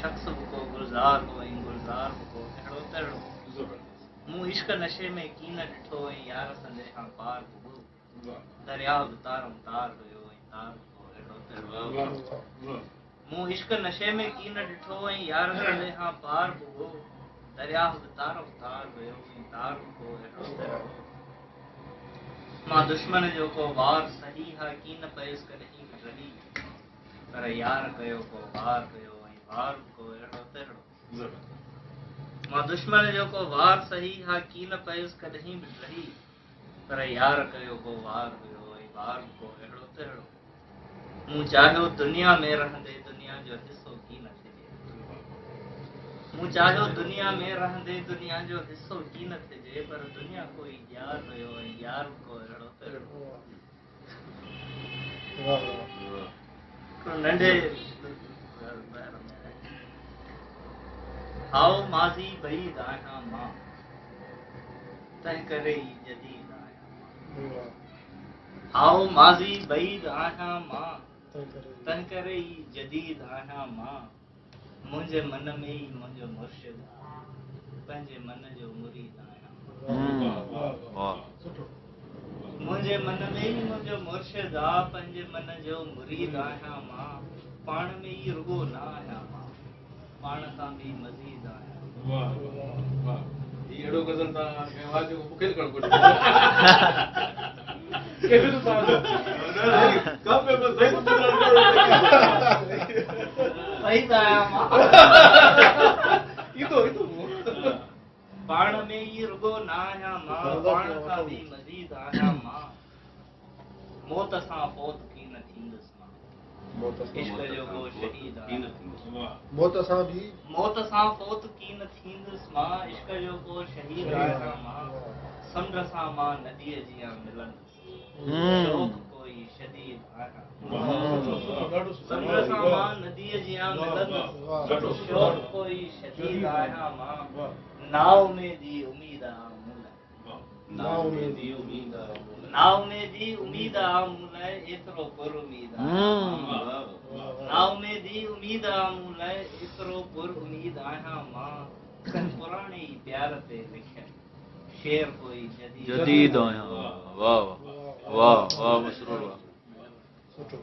शख्स को गुलजार हो ऐं गुलजार को अहिड़ो तहिड़ो मूं इश्क नशे में की न ॾिठो ऐं यार संदे खां पार हो दरिया बि तारम तार हुयो ऐं तार को अहिड़ो तहिड़ो मूं इश्क नशे में की न ॾिठो ऐं यार संदे खां पार हो दरिया बि तारम तार हुयो ऐं तार को अहिड़ो तहिड़ो मां दुश्मन जो को वार सही हा की न पयुसि कॾहिं बि रही पर यार कयो को वार हुयो ऐं वार को अहिड़ो तहिड़ो मां दुश्मन जो को वार सही हा की न पयुसि कॾहिं बि रही पर यार कयो को वार हुयो ऐं वार को अहिड़ो तहिड़ो मूं चाहियो दुनिया में रहंदे दुनिया जो हिसो की न थिजे मूं चाहियो दुनिया में रहंदे दुनिया जो हिसो की न थिजे पर दुनिया कोई यार हुयो ऐं यार को अहिड़ो तहिड़ो नंढे हाओ माज़ी बईद आहियां मां तंहिं करे ई जदीद आहियां हाओ माज़ी बईद आहियां मां तंहिं करे ई जदीद आहियां मां मुंहिंजे मन में ई मुंहिंजो मुर्शिद पंहिंजे मन जो मुरीद आहियां मुंहिंजे मन में ई मुंहिंजो मुर्शिद आहे पंहिंजे मन जो मुरीद आहियां मां पाण में ई रुगो न आहियां मां पाण खां बि मज़ीद आहियां अहिड़ो गज़ल तव्हां आवाज़ जो मूंखे करणु घुरिजे पाण में ई रुगो न आहियां मां पाण खां बि मज़ीद आहियां मां मौत सां फौत की न थींदुसि मां इश्क जो को शहीद मौत सां फौत की न थींदुसि मां इश्क जो को शहीद आहियां मां समुंड सां मां नदीअ जीअं मिलंदुसि शौक़ कोई शदीद आहियां समुंड सां मां नदीअ जीअं मिलंदुसि शौक़ कोई शदीद आहियां मां नाव में दी उम्मीद नाव में दी उम्मीद मूलाए एतिरो पुर उम्मीद नाव में दी उम्मीद मूलाए एतिरो पुर उम्मीद आहियां मां पुराणे ई प्यार ते लिखियल शेर कोई जदीद आहियां वाह वाह वाह वाह मसरूर वाह सुठो